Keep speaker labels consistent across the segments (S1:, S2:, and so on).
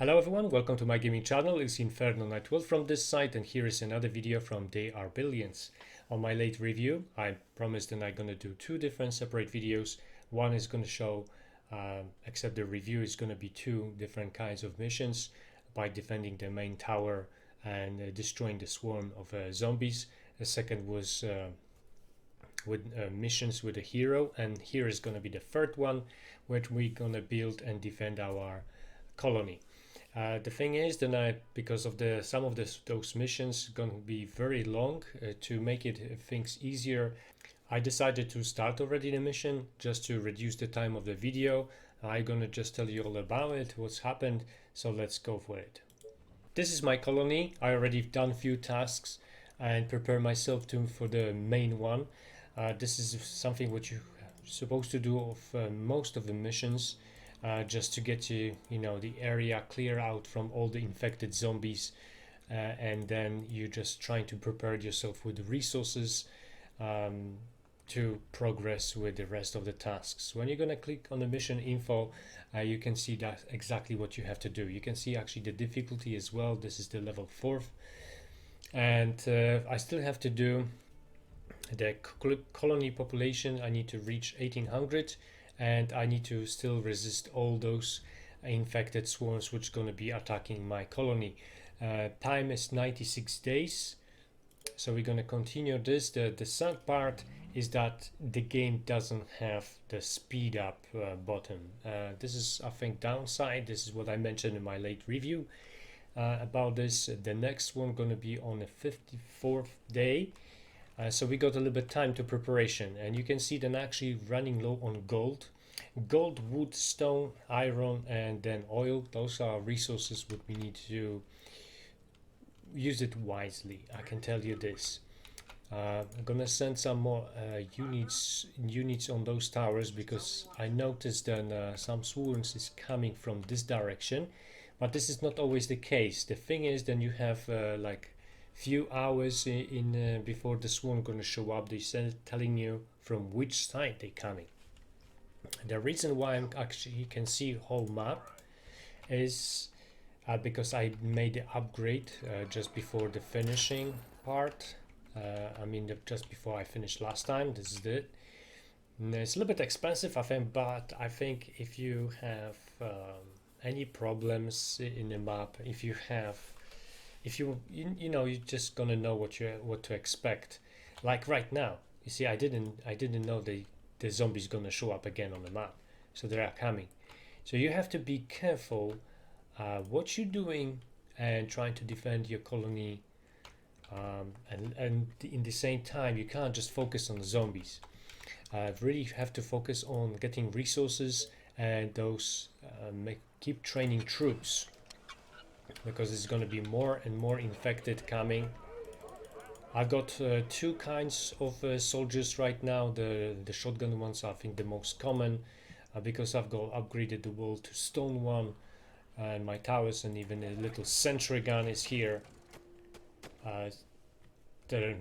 S1: Hello everyone, welcome to my gaming channel. It's Inferno912 from this site, and here is another video from ARE Billions. On my late review, I promised that I'm gonna do two different separate videos. One is gonna show, except the review is gonna be two different kinds of missions by defending the main tower and destroying the swarm of zombies. The second was with missions with a hero, and here is gonna be the third one, where we're gonna build and defend our colony. The thing is that because of some of those missions gonna be very long, to make things easier, I decided to start already the mission just to reduce the time of the video. I'm gonna just tell you all about it, what's happened, so let's go for it. This is my colony. I already done a few tasks and prepare myself for the main one. This is something which you're supposed to do of most of the missions. Just to get the area clear out from all the infected zombies, and then you're just trying to prepare yourself with the resources to progress with the rest of the tasks. When you're gonna click on the mission info, you can see that exactly what you have to do. You can see actually the difficulty as well. This is the level 4, and I still have to do the colony population. I need to reach 1800. And I need to still resist all those infected swarms which are going to be attacking my colony. Time is 96 days. So we're going to continue this. The sad part is that the game doesn't have the speed up button. This is, I think, downside. This is what I mentioned in my late review about this. The next one going to be on the 54th day. So we got a little bit time to preparation, and you can see that I'm actually running low on gold, wood, stone, iron, and then oil. Those are resources that we need to use it wisely. I can tell you this. I'm gonna send some more units on those towers, because I noticed that some swarms is coming from this direction, but this is not always the case. The thing is, then you have like few hours before the swarm gonna show up. They're telling you from which side they're coming. The reason why I'm actually, you can see whole map, is because I made the upgrade just before the finishing part. Just before I finished last time. This is it. And it's a little bit expensive, I think, but I think if you have any problems in the map, if you you're just gonna know what to expect. Like right now, you see, I didn't know the zombies gonna show up again on the map, so they are coming. So you have to be careful what you're doing and trying to defend your colony, and in the same time you can't just focus on the zombies. Really have to focus on getting resources and those keep training troops, because it's going to be more and more infected coming. I got two kinds of soldiers right now. The shotgun ones are, I think, the most common, because I've got upgraded the wall to stone one, and my towers, and even a little sentry gun is here.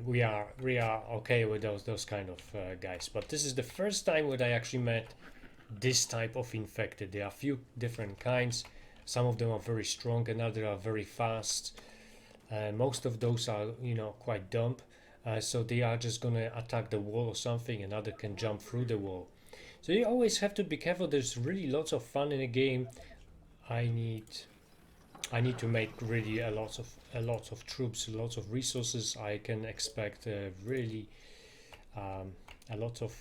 S1: We are okay with those kind of guys. But this is the first time that I actually met this type of infected. There are a few different kinds. Some of them are very strong, and others are very fast. Most of those are, quite dumb. So they are just gonna attack the wall or something, and others can jump through the wall. So you always have to be careful. There's really lots of fun in the game. I need to make really a lot of troops, lots of resources. I can expect really a lot of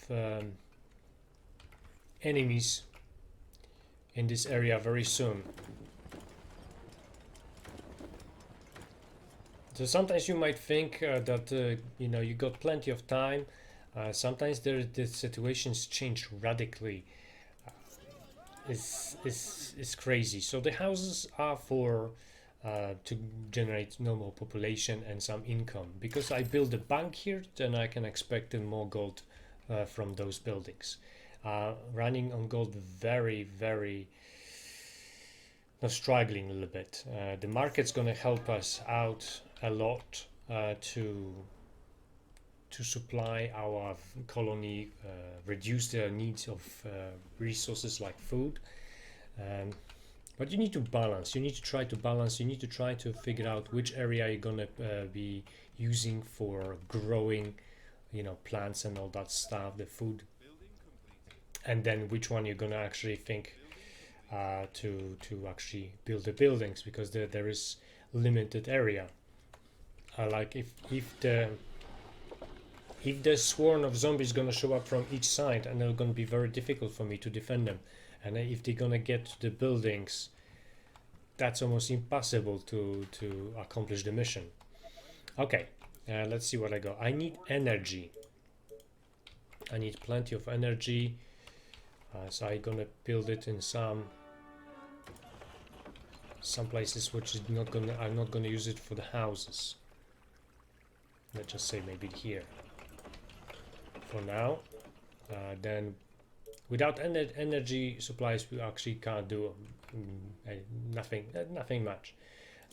S1: enemies in this area very soon. So sometimes you might think that you got plenty of time. Sometimes the situations change radically. It's crazy. So the houses are for to generate normal population and some income. Because I build a bank here, then I can expect more gold from those buildings. Running on gold, very struggling a little bit. The market's gonna help us out a lot to supply our colony, reduce their needs of resources like food. But you need to balance, you need to try to balance, you need to try to figure out which area you're gonna be using for growing, you know, plants and all that stuff, the food, and then which one you're gonna actually think to actually build the buildings, because there is limited area. Like if the swarm of zombies is gonna show up from each side, and they're gonna be very difficult for me to defend them. And if they're gonna get to the buildings, that's almost impossible to accomplish the mission. Okay, let's see what I got. I need energy. I need plenty of energy. So I'm gonna build it in some places which is not gonna. I'm not gonna use it for the houses. Let's just say maybe here. For now, then. Without energy supplies, we actually can't do nothing much.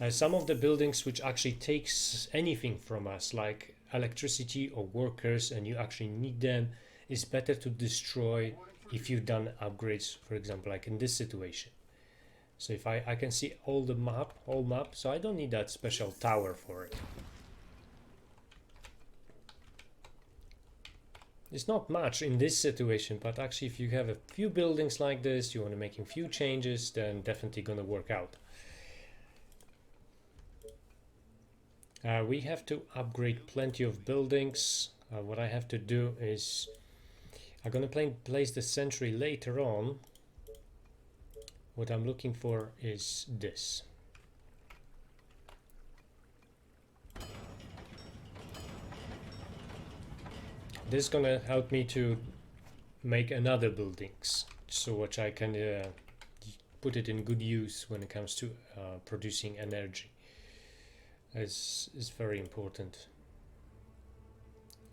S1: Some of the buildings which actually takes anything from us, like electricity or workers, and you actually need them, is better to destroy if you've done upgrades, for example, like in this situation. So if I can see all the whole map, so I don't need that special tower for it. It's not much in this situation, but actually if you have a few buildings like this, you want to make a few changes, then definitely gonna work out. We have to upgrade plenty of buildings. What I have to do is I'm gonna place the sentry later on. What I'm looking for is this. This is gonna help me to make another buildings, so which I can put it in good use when it comes to producing energy. Is very important.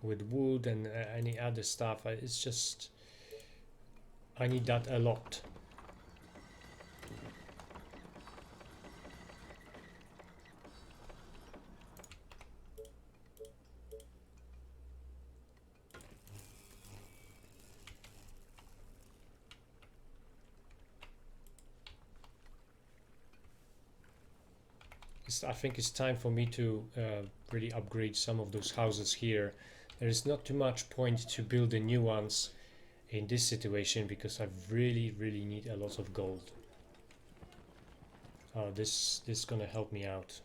S1: With wood and any other stuff, it's just I need that a lot. I think it's time for me to really upgrade some of those houses here. There is not too much point to build the new ones in this situation, because I really need a lot of gold. This is gonna help me out.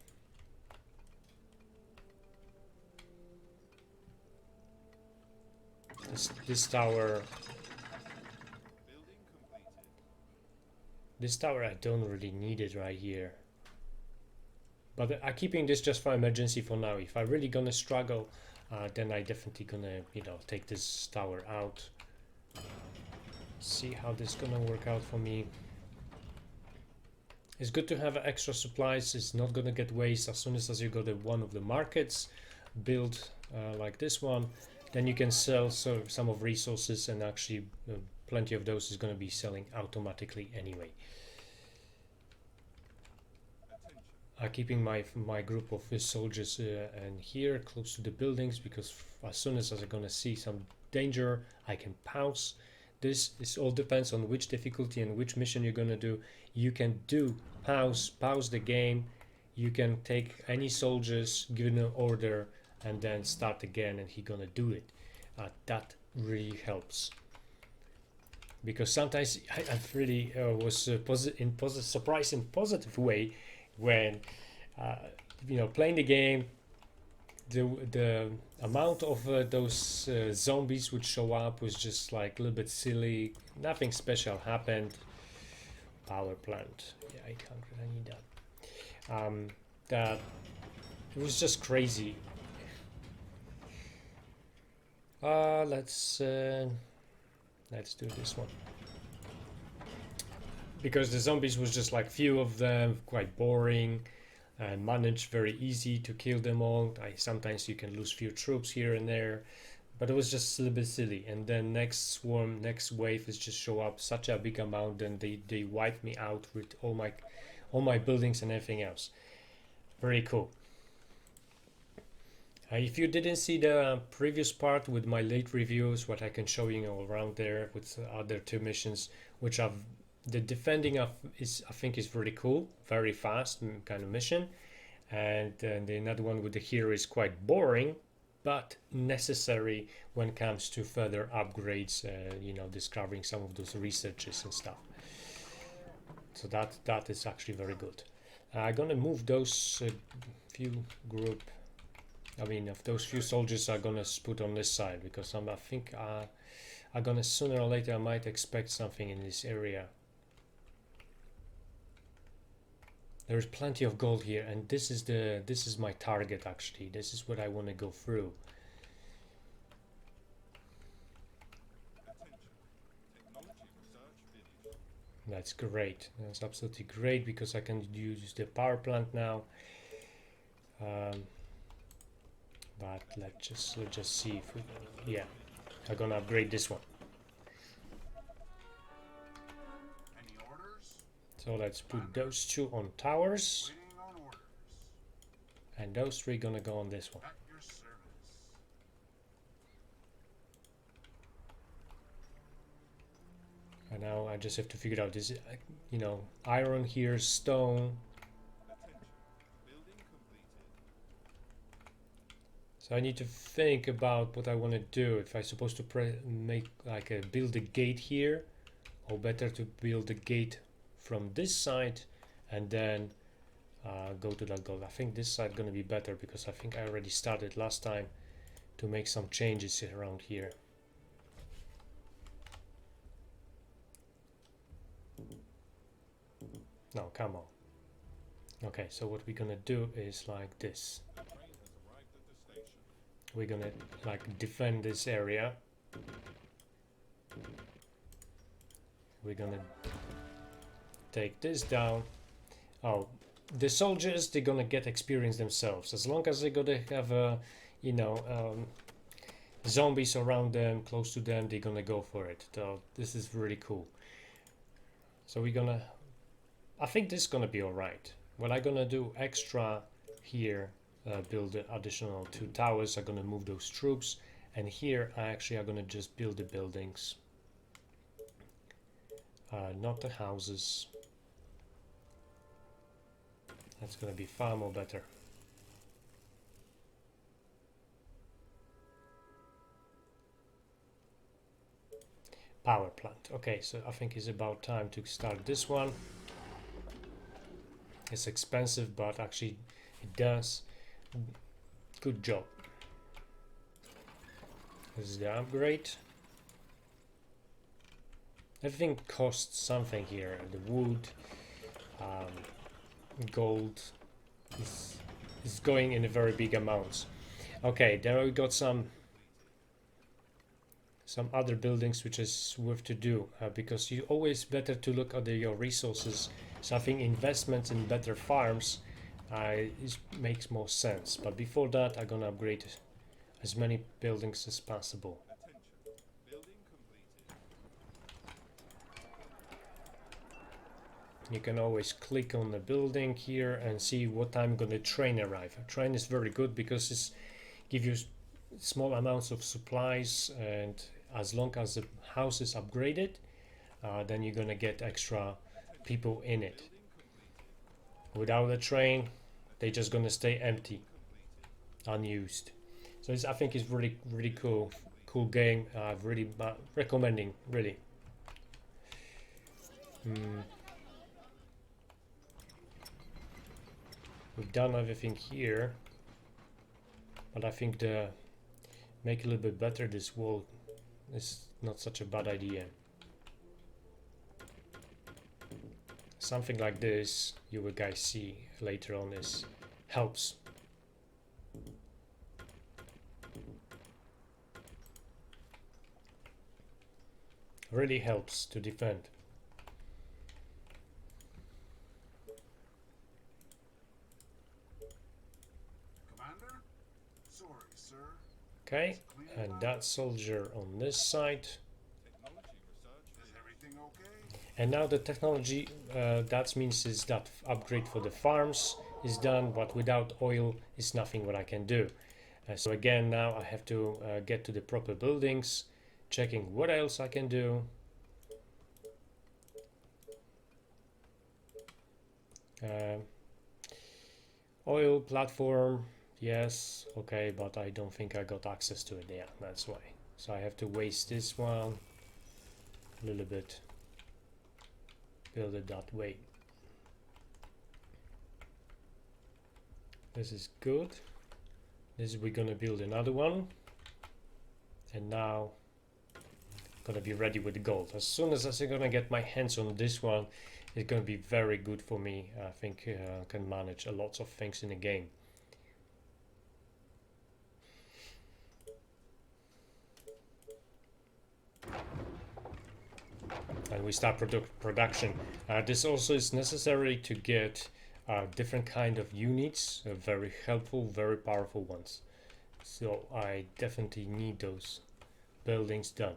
S1: This tower I don't really need it right here. But I'm keeping this just for emergency for now. If I really gonna struggle, then I definitely gonna, you know, take this tower out. See how this gonna work out for me. It's good to have extra supplies. It's not gonna get waste. As soon as you go to one of the markets, build like this one, then you can sell some of resources, and actually plenty of those is gonna be selling automatically anyway. Keeping my group of soldiers and here close to the buildings, because as soon as I'm gonna see some danger, I can pause. This all depends on which difficulty and which mission you're gonna do. You can do pause the game. You can take any soldiers, give them an order, and then start again, and he's gonna do it. That really helps, because sometimes I really was surprised in positive way when you know, playing the game, the amount of those zombies would show up was just like a little bit silly. Nothing special happened. Power plant, yeah, 800, I need that. That it was just crazy. Let's do this one, because the zombies was just like few of them, quite boring, and managed very easy to kill them all. Sometimes you can lose few troops here and there, but it was just a little bit silly. And then next wave is just show up such a big amount, and they wipe me out with all my buildings and everything else. Very cool. If you didn't see the previous part with my late reviews, what I can show you all around there with other two missions, which I've the defending of is, I think, is really cool, very fast kind of mission, and the another one with the hero is quite boring, but necessary when it comes to further upgrades, you know, discovering some of those researches and stuff. So that is actually very good. I'm gonna move those few group, I mean, of those few soldiers are gonna put on this side, because I think I'm gonna sooner or later I might expect something in this area. There's plenty of gold here, and this is my target actually. This is what I want to go through. That's great. That's absolutely great, because I can use the power plant now. But let's just see if we, yeah, I'm gonna upgrade this one. So let's put those two on towers, and those three gonna go on this one. And now I just have to figure out this, you know, iron here, stone. So I need to think about what I want to do. If I'm supposed to make like a build a gate here, or better to build a gate from this side and then go to that gold. I think this side gonna be better, because I think I already started last time to make some changes around here. No, come on. Okay, so what we're gonna do is like this. We're gonna like defend this area. We're gonna take this down. Oh, the soldiers, they're gonna get experience themselves, as long as they're gonna have you know, zombies around them, close to them, they're gonna go for it. So this is really cool. So we're gonna, I think this is gonna be all right. What I'm gonna do extra here, build additional 2 towers. I'm gonna move those troops, and here I actually are gonna just build the buildings, not the houses. That's gonna be far more better. Power plant. Okay, so I think it's about time to start this one. It's expensive, but actually it does good job. This is the upgrade. Everything costs something here. The wood, gold is going in a very big amounts. Okay, there we got some other buildings which is worth to do, because you always better to look at your resources. So I think investments in better farms makes more sense. But before that, I'm gonna upgrade as many buildings as possible. You can always click on the building here and see what time gonna train arrive. A train is very good because it's give you small amounts of supplies, and as long as the house is upgraded, then you're gonna get extra people in it. Without a train, they're just gonna stay empty, unused. So I think it's really cool game. Really recommending, really. We've done everything here, but I think make a little bit better this wall is not such a bad idea. Something like this, you will guys see later on, is helps. Really helps to defend.
S2: Commander? Sorry, sir.
S1: Okay, and that soldier on this side.
S2: Is everything okay?
S1: And now the technology, that means is that upgrade for the farms is done, but without oil is nothing what I can do. So again, now I have to get to the proper buildings, checking what else I can do. Uh, oil platform, yes, okay, but I don't think I got access to it. Yeah, that's why. So I have to waste this one a little bit, build it that way. This is good. This we're gonna build another one, and now gonna be ready with the gold. As soon as I'm gonna get my hands on this one, it's gonna be very good for me. I think I can manage a lot of things in the game. And we start production. This also is necessary to get different kind of units, very helpful, very powerful ones. So I definitely need those buildings done.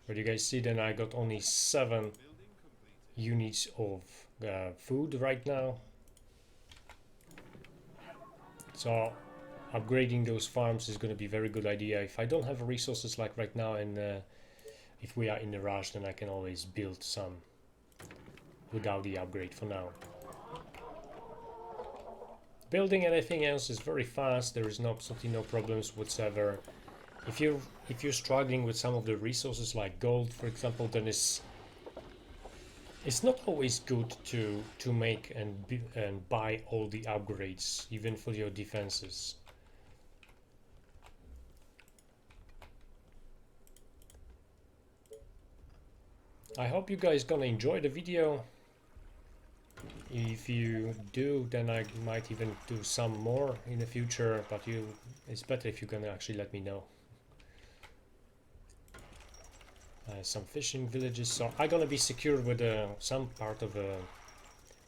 S1: But you guys see, then I got only 7 units of food right now. So upgrading those farms is going to be a very good idea. If I don't have resources like right now, and if we are in a rush, then I can always build some without the upgrade for now. Building anything else is very fast. There is absolutely no problems whatsoever. If you're struggling with some of the resources like gold, for example, then it's not always good to make and buy all the upgrades, even for your defenses. I hope you guys gonna enjoy the video. If you do, then I might even do some more in the future, but it's better if you can actually let me know. Some fishing villages, so I'm gonna be secured with some part of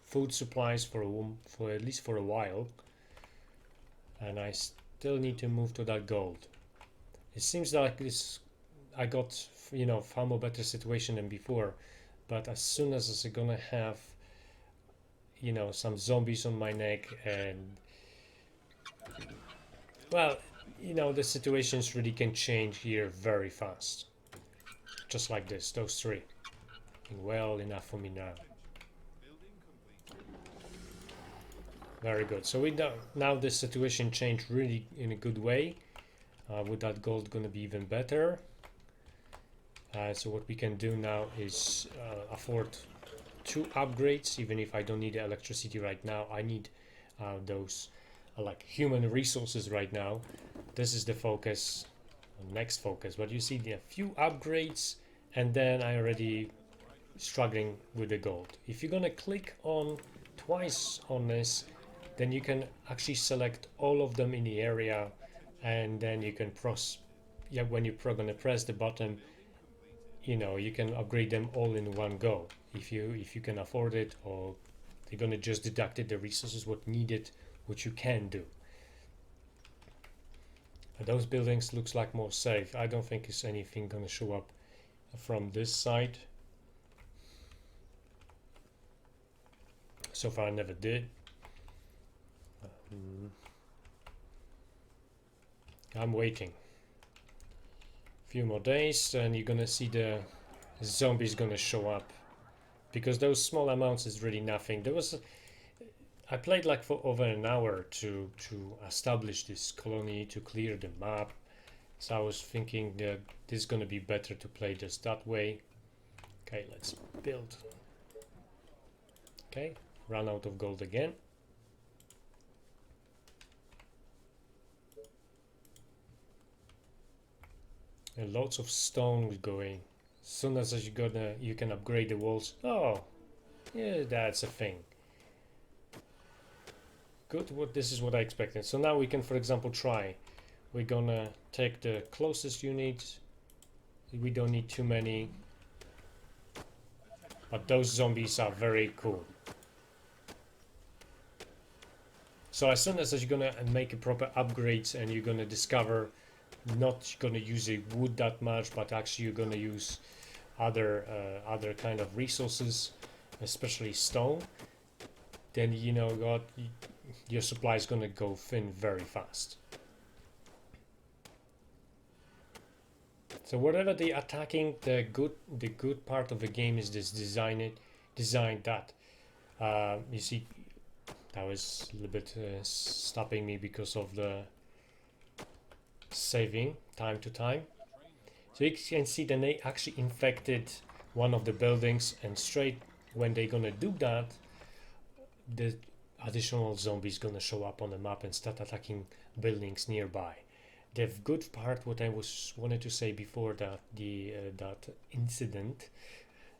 S1: food supplies for at least for a while, and I still need to move to that gold. It seems like I got far more better situation than before, but as soon as I'm gonna have some zombies on my neck, and well, the situations really can change here very fast. Just like this, those 3. Well enough for me now. Very good. So now the situation changed really in a good way. With that gold gonna be even better. So what we can do now is afford 2 upgrades, even if I don't need the electricity right now. I need those like human resources right now. This is the focus, next focus. But you see the few upgrades, and then I already struggling with the gold. If you're gonna click on twice on this, then you can actually select all of them in the area, and then you can when you're gonna press the button, you can upgrade them all in one go if you can afford it, or they're gonna just deduct the resources what needed, which you can do. Those buildings looks like more safe. I don't think it's anything gonna show up from this side. So far I never did. I'm waiting few more days, and you're gonna see the zombies gonna show up, because those small amounts is really nothing. I played like for over an hour to establish this colony, to clear the map. So I was thinking that this is gonna be better to play just that way. Okay, let's build. Okay, run out of gold again. And lots of stone going. As soon as you can upgrade the walls. Oh, yeah, that's a thing. Good. This is what I expected. So now we can, for example, try. We're gonna take the closest units. We don't need too many, but those zombies are very cool. So as soon as you're gonna make a proper upgrades, and you're gonna discover not gonna use a wood that much, but actually you're gonna use other kind of resources, especially stone, then your supply is gonna go thin very fast. So whatever the attacking, the good part of the game is this design it. designed that. You see, that was a little bit stopping me because of the saving time to time. So you can see that they actually infected one of the buildings, and straight when they're gonna do that, the additional zombies gonna show up on the map and start attacking buildings nearby. The good part, what I wanted to say before that that incident,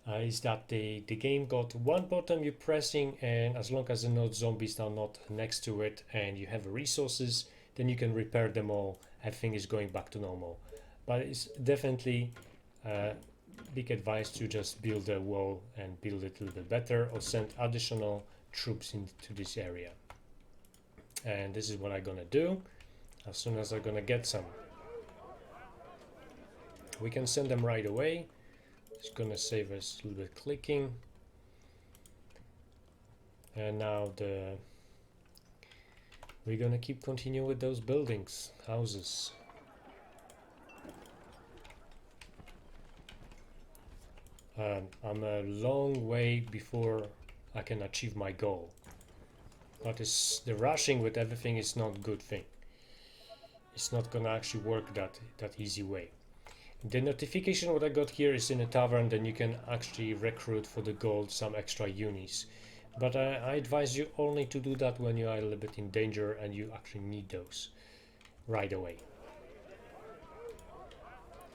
S1: is that the game got one button you're pressing, and as long as the no zombies are not next to it and you have resources, then you can repair them all. Everything is going back to normal. But it's definitely big advice to just build a wall and build it a little bit better, or send additional troops into this area. And this is what I'm gonna do as soon as I'm gonna get some. We can send them right away. It's gonna save us a little bit clicking. And now we're gonna keep continuing with those buildings, houses. I'm a long way before I can achieve my goal, but the rushing with everything is not a good thing. It's not gonna actually work that easy way. The notification what I got here is in a tavern, then you can actually recruit for the gold some extra unis, but I advise you only to do that when you are a little bit in danger and you actually need those right away.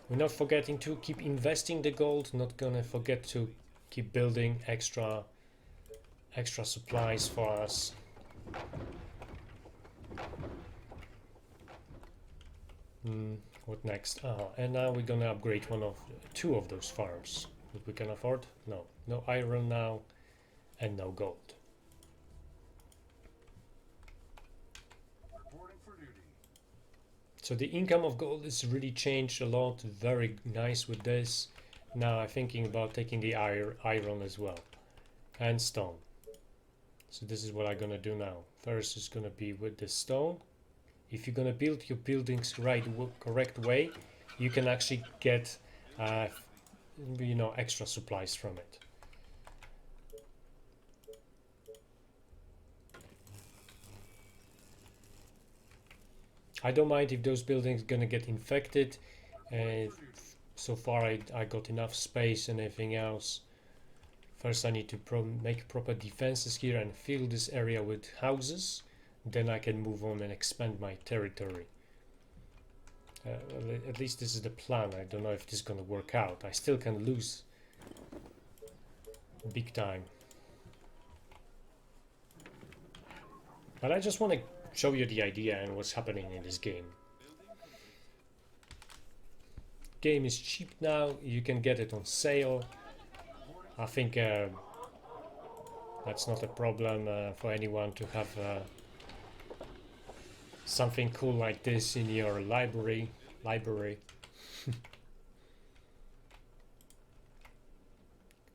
S1: We're not forgetting to keep investing the gold, not gonna forget to keep building extra supplies for us. What next? And now we're gonna upgrade two of those farms that we can afford. No iron now, and no gold.
S2: Reporting for duty.
S1: So the income of gold has really changed a lot. Very nice with this. Now I'm thinking about taking the iron as well, and stone. So this is what I'm gonna do now. First is gonna be with the stone. If you're gonna build your buildings correct way, you can actually get extra supplies from it. I don't mind if those buildings gonna get infected. So far I got enough space and everything else. First I need to make proper defenses here and fill this area with houses. Then I can move on and expand my territory. At least this is the plan. I don't know if this is gonna work out. I still can lose big time. But I just want to show you the idea and what's happening in this game. Game is cheap now. You can get it on sale. I think that's not a problem for anyone to have something cool like this in your library.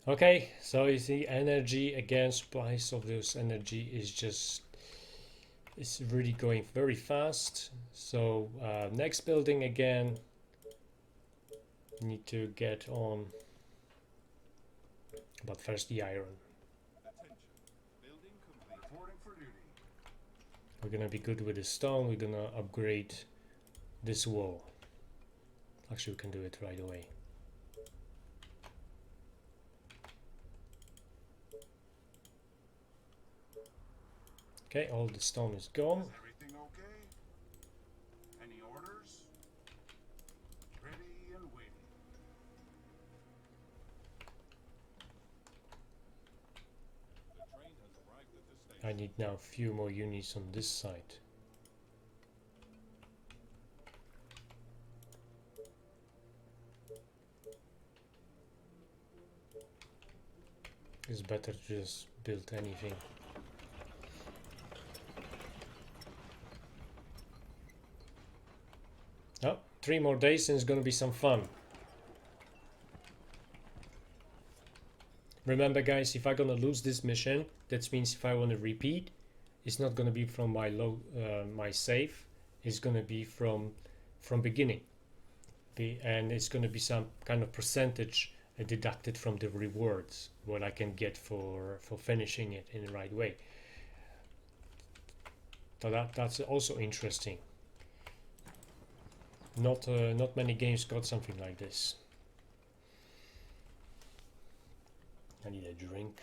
S1: Okay, so you see energy again, supplies of this energy it's really going very fast. So next building again, need to get on, but first the iron. We're gonna be good with the stone. We're gonna upgrade this wall. Actually, we can do it right away. Okay, all the stone is gone.
S2: Is everything okay? Any orders? Ready and waiting.
S1: I need now a few more units on this side. It's better to just build anything. Oh, 3 more days and it's gonna be some fun. Remember guys, if I'm gonna lose this mission, that means if I want to repeat, it's not gonna be from my my save. It's gonna be from beginning. And it's gonna be some kind of percentage deducted from the rewards, what I can get for finishing it in the right way. So that's also interesting. Not many games got something like this. I need a drink.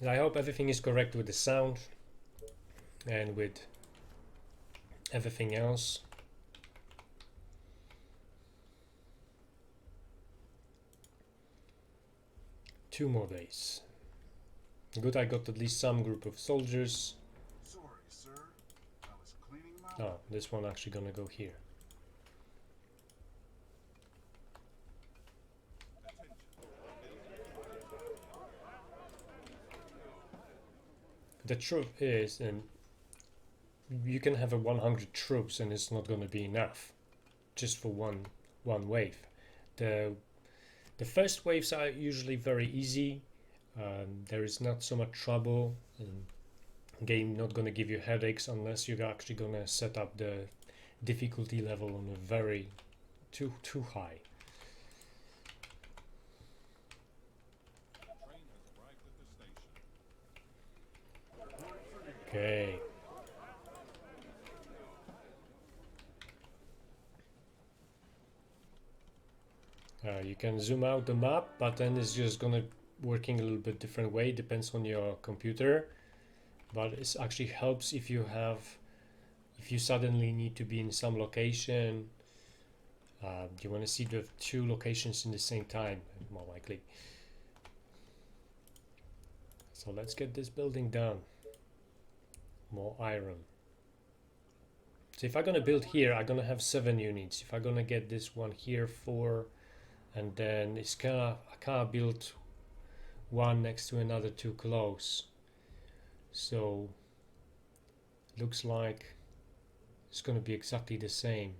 S1: And I hope everything is correct with the sound and with everything else. Two more days. Good, I got at least some group of soldiers.
S2: Sorry, sir. I was cleaning my
S1: Oh, this one actually gonna go here. The truth is, and you can have a 100 troops and it's not gonna be enough just for one wave. The first waves are usually very easy. There is not so much trouble, and game not gonna give you headaches unless you're actually gonna set up the difficulty level on a very too high. Okay. You can zoom out the map, but then it's just gonna working a little bit different way, depends on your computer. But it actually helps if you suddenly need to be in some location. You want to see the two locations in the same time, more likely. So let's get this building done. More iron. So if I'm gonna build here, I'm gonna have 7 units. If I'm gonna get this one here, 4, and then it's I can't build one next to another too close. So looks like it's gonna be exactly the same.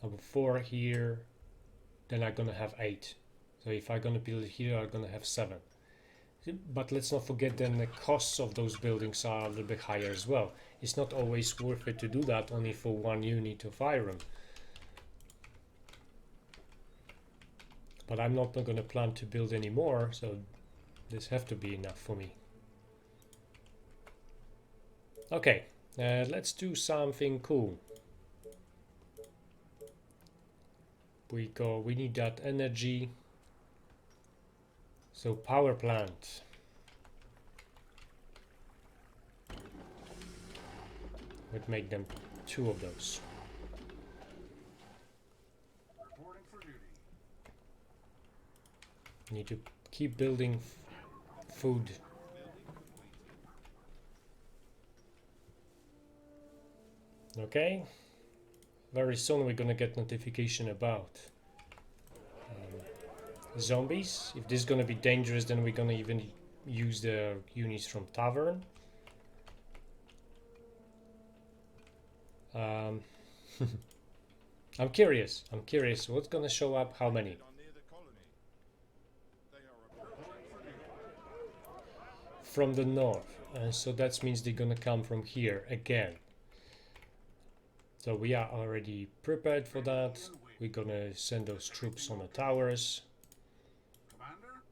S1: I have 4 here, then I'm gonna have 8. So if I'm gonna build here, I'm gonna have 7. But let's not forget then the costs of those buildings are a little bit higher as well. It's not always worth it to do that only for 1 unit of iron. But I'm not gonna plan to build any more, so this have to be enough for me. Okay, let's do something cool. We need that energy. So power plant. Would make them 2 of those.
S2: reporting for duty.
S1: Need to keep building food. Okay. Very soon we're gonna get notification about zombies. If this is gonna be dangerous, then we're gonna even use the units from tavern. I'm curious what's gonna show up, how many. From the north, and so that means they're gonna come from here again. So we are already prepared for that. We're gonna send those troops on the towers.
S2: Commander?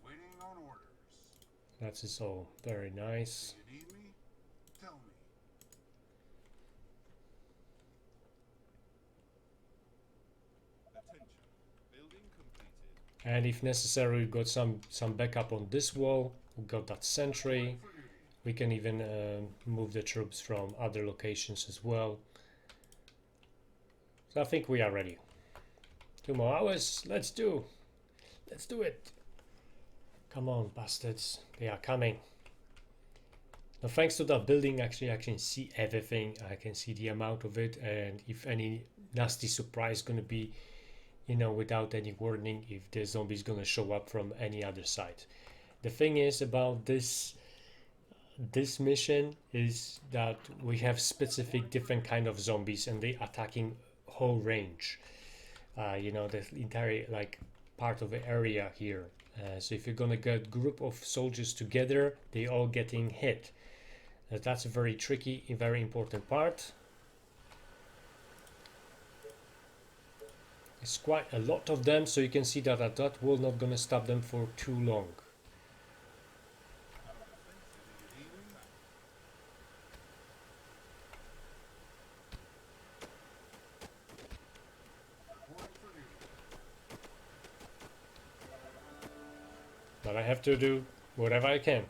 S2: Waiting on orders.
S1: That is all very nice.
S2: You need me? Tell me.
S3: Attention. Building completed.
S1: And if necessary, we've got some backup on this wall. We've got that sentry.
S2: For duty.
S1: We can even move the troops from other locations as well. So I think we are ready. 2 more hours. Let's do it. Come on, bastards. They are coming. Now, thanks to that building, actually, I can see everything. I can see the amount of it, and if any nasty surprise gonna be, you know, without any warning, if the zombie's gonna show up from any other side. The thing is about this mission is that we have specific different kind of zombies, and they attacking whole range. You know, the entire like part of the area here. So if you're gonna get group of soldiers together, they all getting hit. That's a very tricky, a very important part. It's quite a lot of them, so you can see that that wall not gonna stop them for too long. But I have to do whatever I can.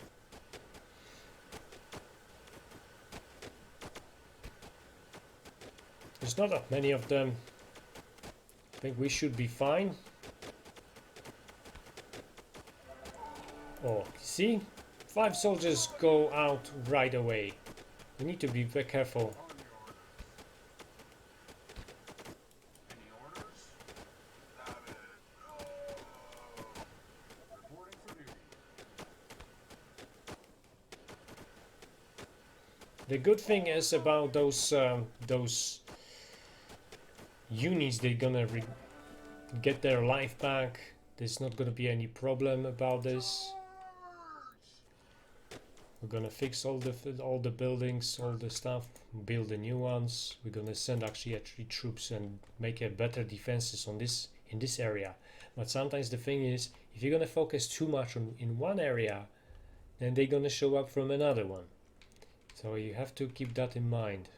S1: There's not that many of them. I think we should be fine. Oh, see? 5 soldiers go out right away. We need to be very careful.
S2: Any orders? Got it. Reporting for duty.
S1: The good thing is about those units, they're gonna get their life back. There's not gonna be any problem about this. We're gonna fix all the buildings, all the stuff, build the new ones. We're gonna send actually troops and make a better defenses on this in this area. But sometimes the thing is, if you're gonna focus too much on in one area, then they're gonna show up from another one. So you have to keep that in mind.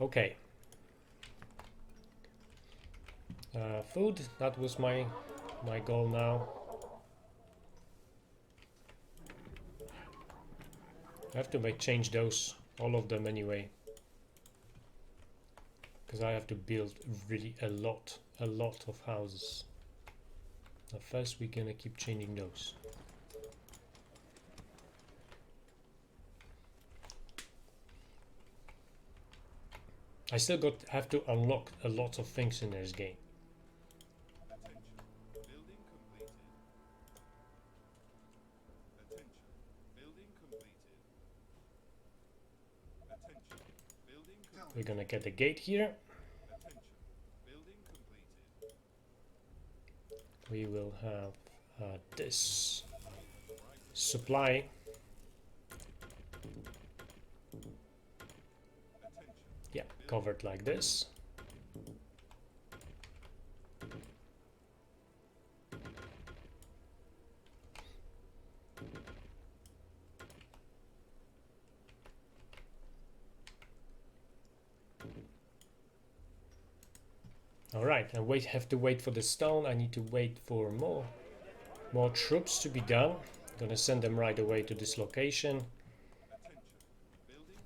S1: Okay. Food, that was my goal now. I have to change those, all of them anyway. Because I have to build really a lot of houses. Now first we're gonna keep changing those. I still have to unlock a lot of things in this game.
S3: Attention. Building completed. Attention. Building completed. Attention. Building completed.
S1: We're gonna get the gate here.
S3: Attention. Building completed.
S1: We will have this supply. Yeah, covered like this. All right, and have to wait for the stone. I need to wait for more troops to be done. Gonna send them right away to this location.
S3: Attention. Building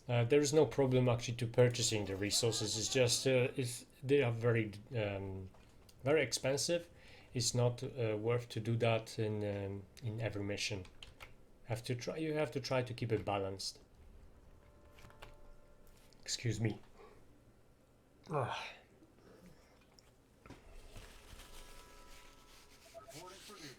S3: completed.
S1: There is no problem actually to purchasing the resources. It's just they are very expensive. It's not worth to do that in every mission. You have to try to keep it balanced. Excuse me. Ah.
S2: Reporting for duty.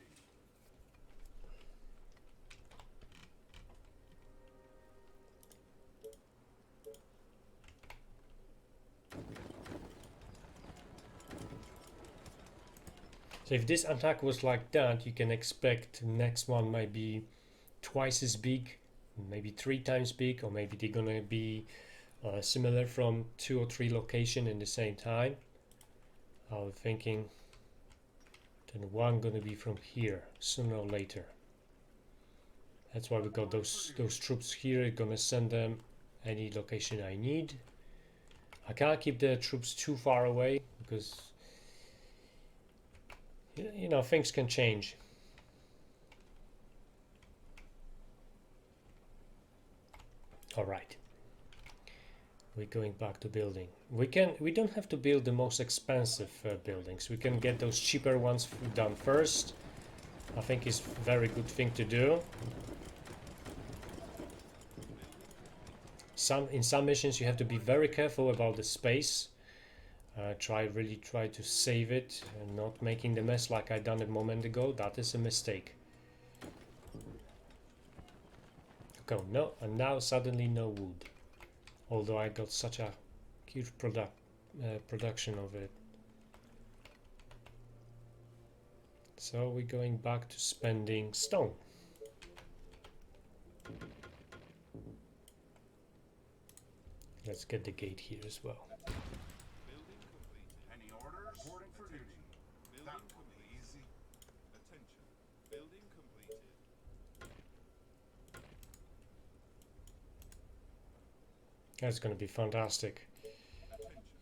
S1: So if this attack was like that, you can expect the next one might be twice as big, maybe 3 times big, or maybe they're gonna be similar from 2 or 3 locations in the same time. I was thinking then one gonna be from here sooner or later. That's why we got those troops here. Gonna send them any location I need. I can't keep the troops too far away because you know things can change. All right, we're going back to building. We don't have to build the most expensive buildings. We can get those cheaper ones done first. I think it's a very good thing to do. In some missions you have to be very careful about the space. Really try to save it and not making the mess like I done a moment ago. That is a mistake. go. No, and now suddenly no wood. Although I got such a huge production of it. So we're going back to spending stone. Let's get the gate here as well.
S3: Building completed.
S2: Any orders? Reporting for duty.
S3: Building
S2: That will be
S3: completed.
S2: easy.
S3: Attention. Building completed.
S1: That's gonna be fantastic
S3: Attention.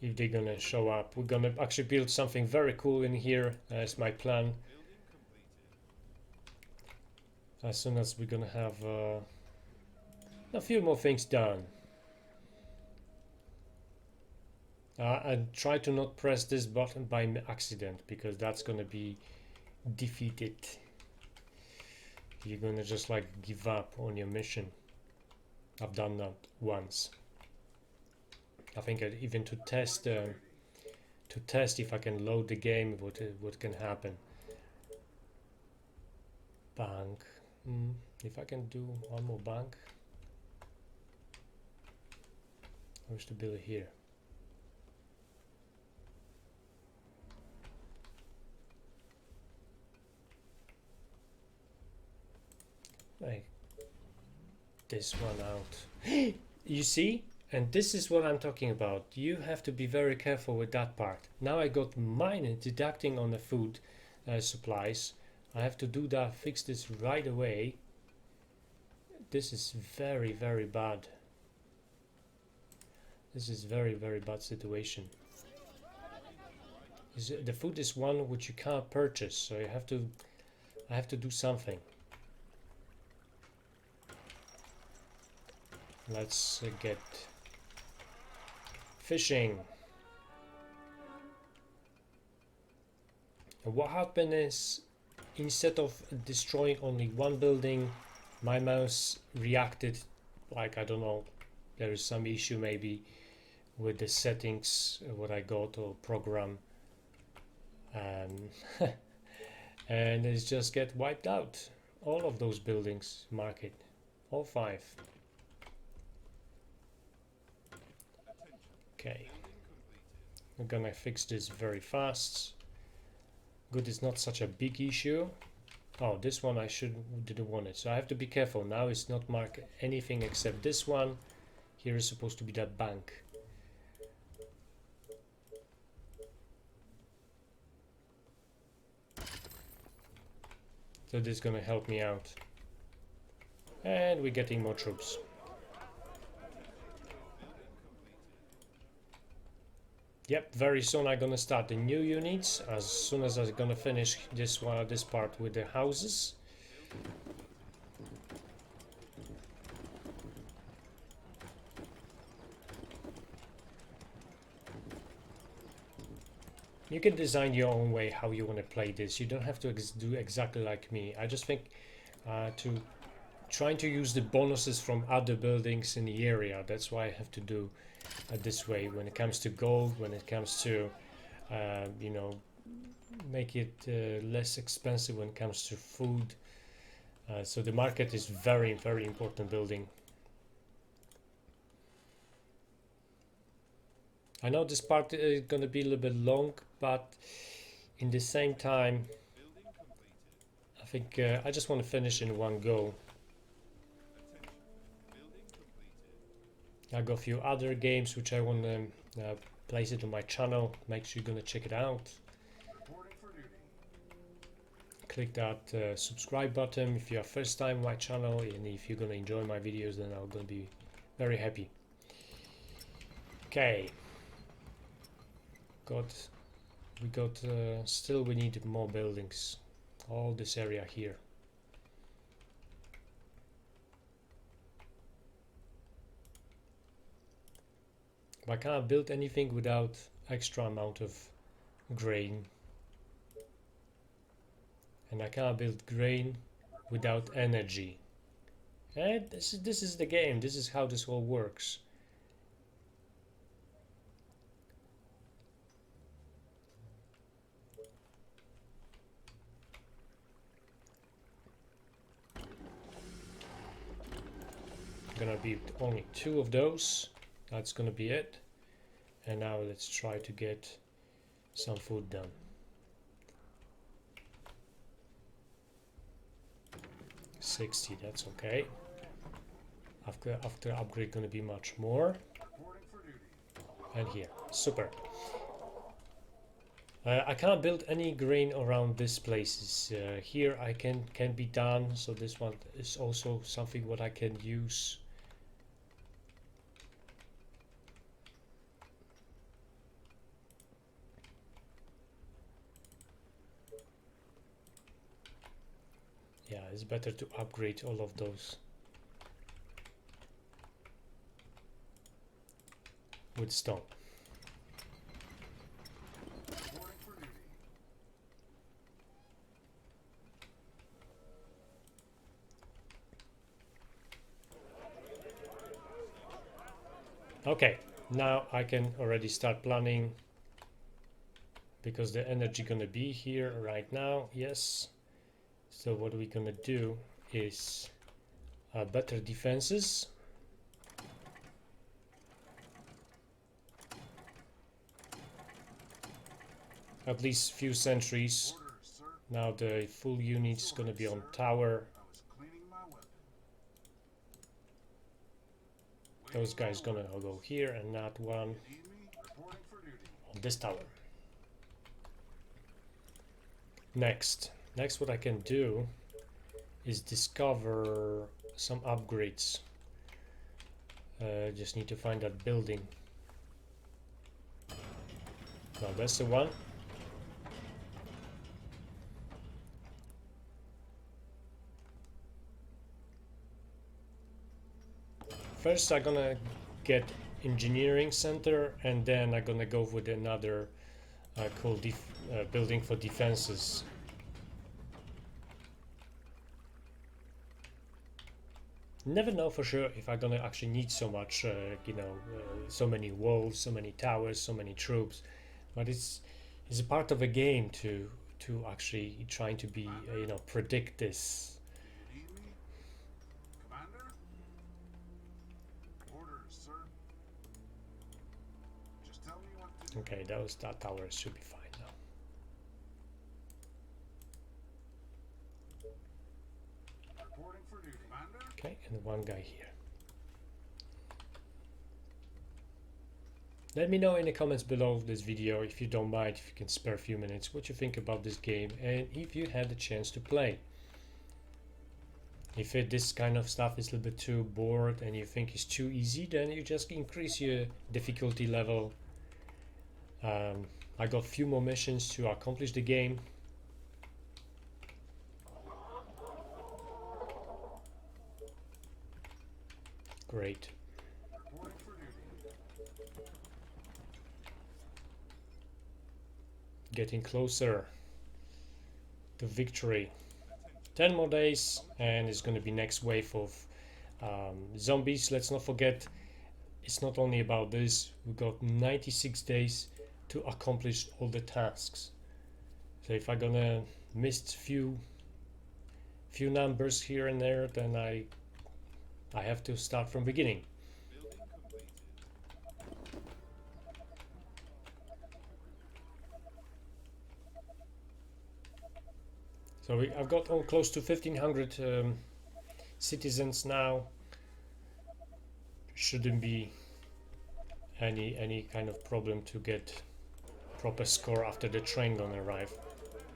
S1: if they're gonna show up. We're gonna actually build something very cool in here. That's my plan.
S3: Building completed.
S1: As soon as we're gonna have a few more things done. And try to not press this button by accident, because that's gonna be defeated. You're gonna just like give up on your mission. I've done that once. I think even to test if I can load the game, what can happen. Bank. If I can do one more bank. I wish to build it here. Like this one out. You see? And this is what I'm talking about. You have to be very careful with that part. Now I got mine deducting on the food supplies. I have to do that, fix this right away. This is very, very bad. This is very, very bad situation. The food is one which you can't purchase, so I have to do something. Let's get fishing. And what happened is, instead of destroying only one building, my mouse reacted like, I don't know, there is some issue maybe with the settings what I got or program, and it's just get wiped out. All of those buildings, mark it, all 5. Okay, I'm gonna fix this very fast. Good, it's not such a big issue. Oh, this one I didn't want it, so I have to be careful. Now it's not marked anything except this one. Here is supposed to be that bank. So this is gonna help me out. And we're getting more troops. Yep, very soon I'm gonna start the new units. As soon as I'm gonna finish this part with the houses. You can design your own way how you want to play this. You don't have to do exactly like me. I just think trying to use the bonuses from other buildings in the area. That's why I have to do this way when it comes to gold, when it comes to you know, make it less expensive when it comes to food. So the market is very, very important building. I know this part is going to be a little bit long, but in the same time I think I just want to finish in one go. I got a few other games which I want to place it on my channel. Make sure you're gonna check it out.
S2: Reporting for duty.
S1: Click that subscribe button if you're first time on my channel, and if you're gonna enjoy my videos, then I'm gonna be very happy. Okay, still we need more buildings. All this area here. I can't build anything without extra amount of grain, and I can't build grain without energy. And this is the game. This is how this all works. Gonna be only 2 of those. That's gonna be it. And now let's try to get some food done. $60, that's okay. After upgrade gonna be much more.
S2: Reporting for duty.
S1: And here, super. I cannot build any grain around these places. Here I can be done, so this one is also something what I can use. Yeah, it's better to upgrade all of those with stone.
S2: Reporting for duty.
S1: Okay, now I can already start planning because the energy gonna be here right now. Yes. So what we're gonna do is better defenses. At least few sentries.
S2: Orders, sir.
S1: Now the full unit is gonna be on tower.
S2: I was cleaning my weapon.
S1: Those guys gonna go here, and that one
S2: Need me? Reporting for duty.
S1: on this tower. Next what I can do is discover some upgrades. Just need to find that building. Now that's the one. First I'm gonna get engineering center, and then I'm gonna go with another cool building for defenses. Never know for sure if I'm gonna actually need so much, so many walls, so many towers, so many troops, but it's a part of a game to actually trying to be predict this.
S2: Do you need me? Commander? Orders, sir. Just tell me what to do.
S1: Okay, that tower should be fine now.
S2: Reporting for duty. Commander?
S1: Okay, and one guy here. Let me know in the comments below this video, if you don't mind, if you can spare a few minutes, what you think about this game and if you had the chance to play. If this kind of stuff is a little bit too bored and you think it's too easy, then you just increase your difficulty level. I got a few more missions to accomplish the game. Great.
S2: Reporting for duty.
S1: Getting closer to victory. 10 more days and it's going to be next wave of zombies. Let's not forget, it's not only about this. We got 96 days to accomplish all the tasks. So if I'm gonna miss few numbers here and there, then I have to start from beginning.
S3: Building completed.
S1: So I've got close to 1500 citizens now. Shouldn't be any kind of problem to get proper score after the train gonna arrive.
S3: Attention.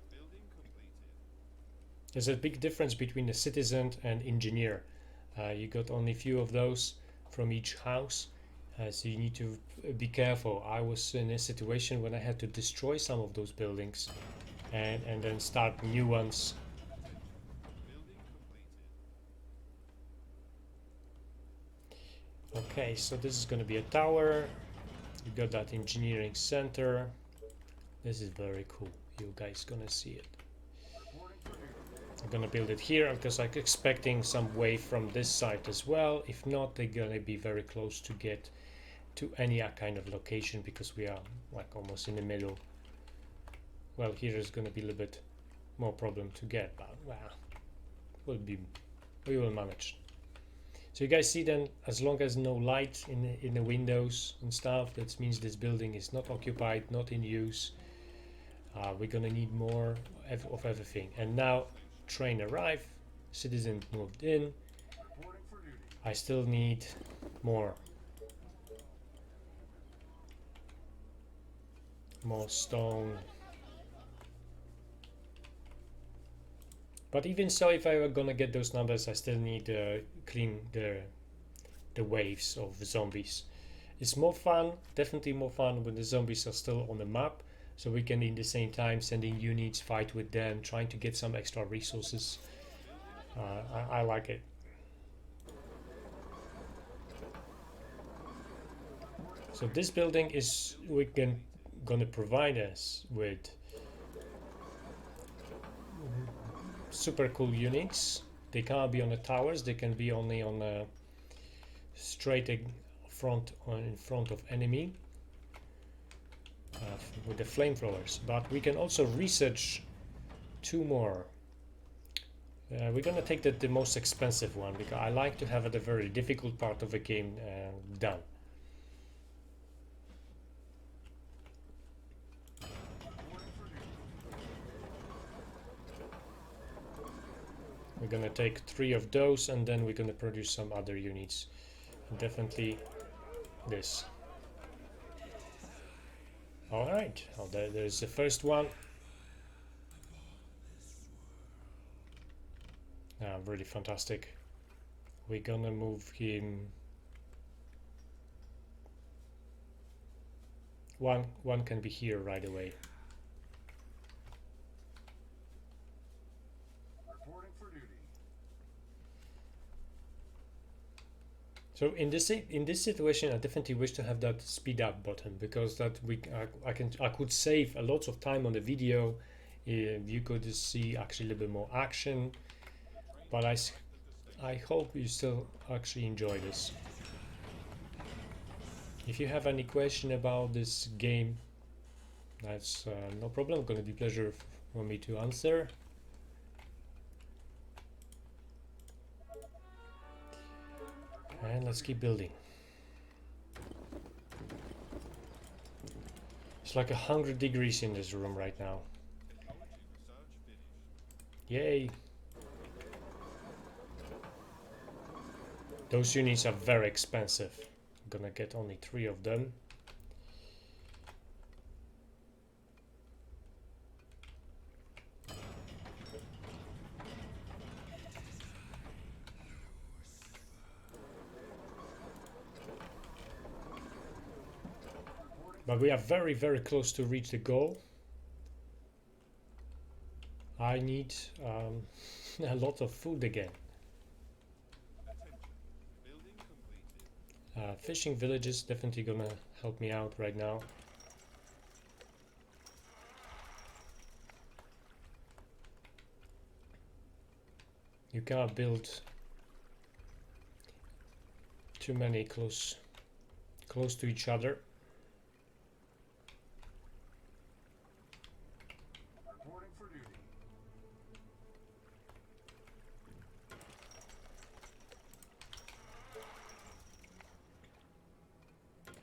S3: Building completed.
S1: There's a big difference between the citizen and engineer. You got only few of those from each house, so you need to be careful. I was in a situation when I had to destroy some of those buildings and then start new ones.
S3: Building completed.
S1: Okay, so this is going to be a tower. You got that engineering center. This is very cool. You guys gonna see it.
S2: Reporting for duty.
S1: I'm gonna build it here because I'm expecting some wave from this side as well. If not, they're gonna be very close to get to any kind of location because we are like almost in the middle. Well, here is gonna be a little bit more problem to get, but well, will be we will manage. So you guys see then, as long as no light in the windows and stuff, that means this building is not occupied, not in use. We're gonna need more of everything. And now train arrived, citizen moved in.
S2: Reporting for duty.
S1: I still need more stone. But even so, if I were gonna get those numbers, I still need to clean the waves of zombies. It's more fun, definitely more fun when the zombies are still on the map, so we can in the same time sending units, fight with them, trying to get some extra resources. I like it. So this building is gonna provide us with super cool units. They can't be on the towers, they can be only on a straight in front of enemy with the flamethrowers. But we can also research two more. We're gonna take the most expensive one, because I like to have the very difficult part of the game done. We're gonna take 3 of those, and then we're gonna produce some other units. And definitely this. Alright, well, there's the first one. Really fantastic. We're gonna move him. One can be here right away.
S2: Reporting for duty.
S1: So in this situation, I definitely wish to have that speed up button, because that I could save a lot of time on the video. You could see actually a little bit more action, but I hope you still actually enjoy this. If you have any question about this game, that's no problem. Gonna be a pleasure for me to answer. And let's keep building. It's like 100 degrees in this room right now. Yay! Those units are very expensive. I'm gonna get only 3 of them. But we are very, very close to reach the goal. I need a lot of food again. Fishing villages definitely gonna help me out right now. You cannot build too many close to each other.
S2: Reporting for duty.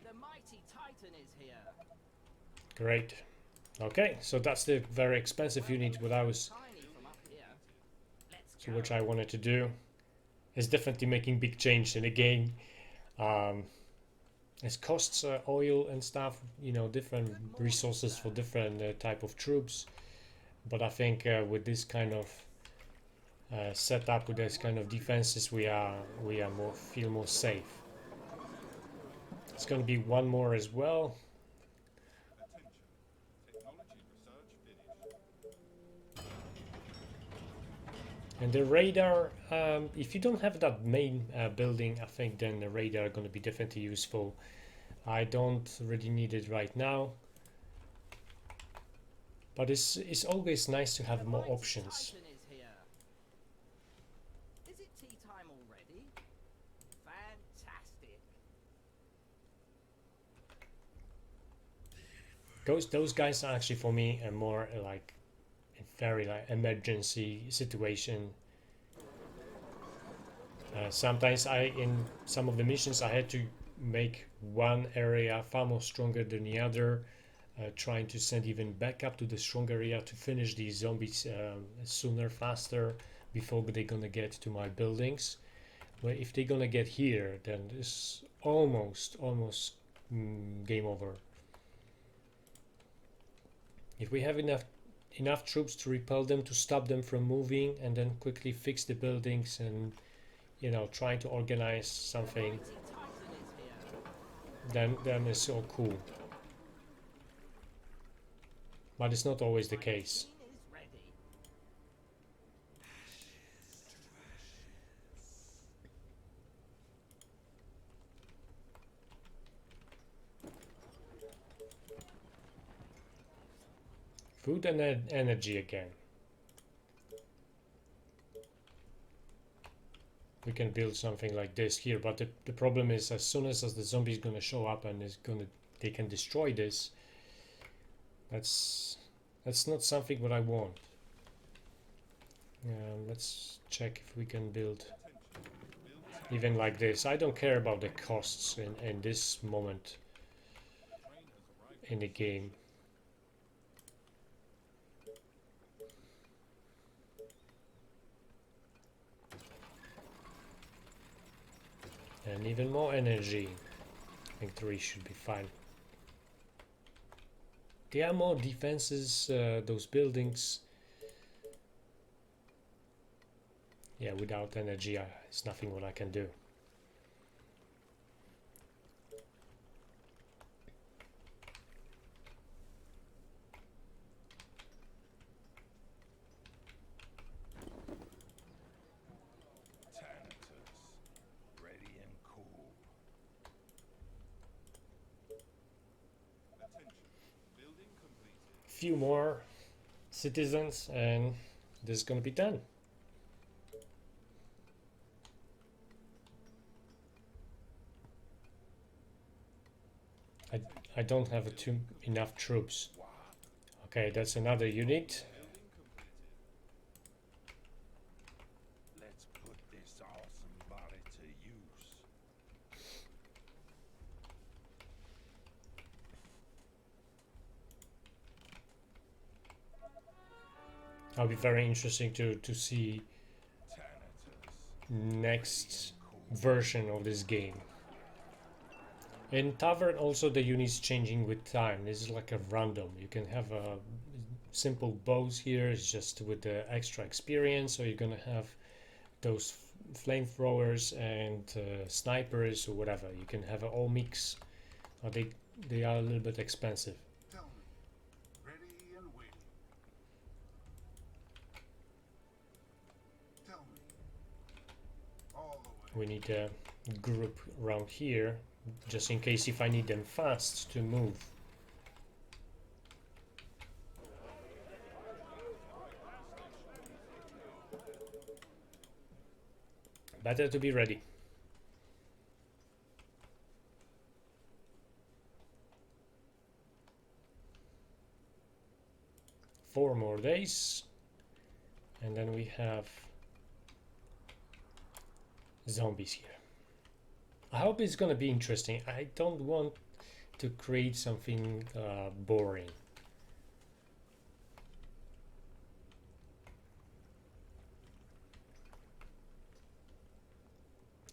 S4: The mighty Titan is here.
S1: Great. Okay, so that's the very expensive unit what I was,
S4: Tiny from up here. Let's
S1: so
S4: go.
S1: which I wanted to do. It's definitely making big change in the game. It costs oil and stuff, you know, different resources for different type of troops. But I think with this kind of setup, with this kind of defenses, we feel more safe. It's going to be one more as well. And the radar, if you don't have that main building, I think then the radar are going to be definitely useful. I don't really need it right now, but it's always nice to have
S4: The
S1: more
S4: mighty
S1: options.
S4: Titan is here. Is it tea time already? Fantastic.
S1: Those guys are actually for me a more like a very like emergency situation. Sometimes in some of the missions I had to make one area far more stronger than the other, trying to send even back up to the strong area to finish these zombies sooner, faster, before they're gonna get to my buildings. But if they're gonna get here, then it's almost game over. If we have enough troops to repel them, to stop them from moving, and then quickly fix the buildings and, you know, trying to organize something,
S4: Mighty Titan is here.
S1: then it's all cool. But it's not always the case.
S4: Machine is ready.
S1: Food and energy again. We can build something like this here, but the problem is, as soon as the zombie is gonna show up and they can destroy this. That's not something what I want. Let's check if we can build even like this. I don't care about the costs in this moment in the game. And even more energy. I think 3 should be fine. There are more defenses, those buildings. Yeah, without energy, it's nothing what I can do.
S3: Ready and cool. Attention. Building completed.
S1: Few more citizens and this is gonna be done. I don't have enough troops. Okay, that's another unit.
S3: Building completed. Let's put this awesome body to use.
S1: It'll be very interesting to see
S3: Thanatos.
S1: next version of this game. In Tavern also the units changing with time. This is like a random. You can have a simple bows here, it's just with the extra experience, or you're gonna have those flamethrowers and snipers or whatever. You can have all mix. They are a little bit expensive.
S2: Tell me. Ready and waiting. Tell me. All the way.
S1: We need a group around here, just in case if I need them fast to move. Better to be ready. Four more days, and then we have zombies here. I hope it's gonna be interesting. I don't want to create something boring.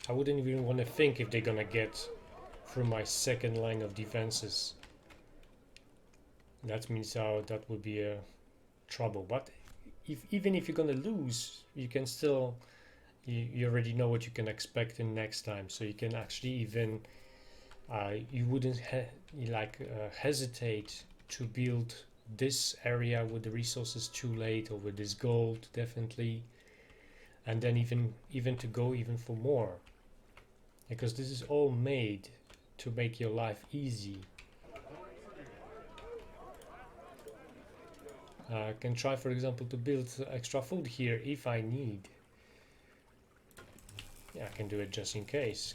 S1: I wouldn't even want to think if they're gonna get through my second line of defenses. That means that would be a trouble. But even if you're gonna lose, you can still you already know what you can expect in next time, so you can actually even you wouldn't hesitate to build this area with the resources too late, or with this gold definitely, and then even to go even for more, because this is all made to make your life easy. I can try, for example, to build extra food here if I need. Yeah, I can do it just in case.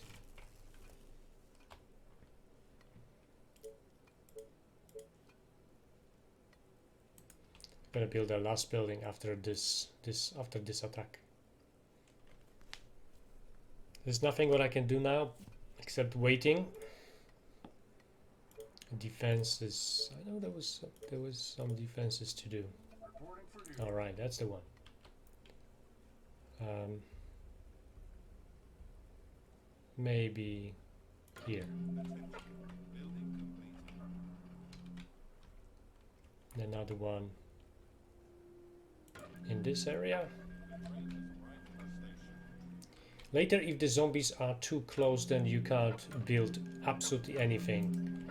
S1: Gonna build a last building after this attack. There's nothing what I can do now except waiting. Defenses. I know there was some defenses to do.
S2: Reporting for duty.
S1: All right, that's the one. Maybe here. Another one in this area. Later, if the zombies are too close, then you can't build absolutely anything.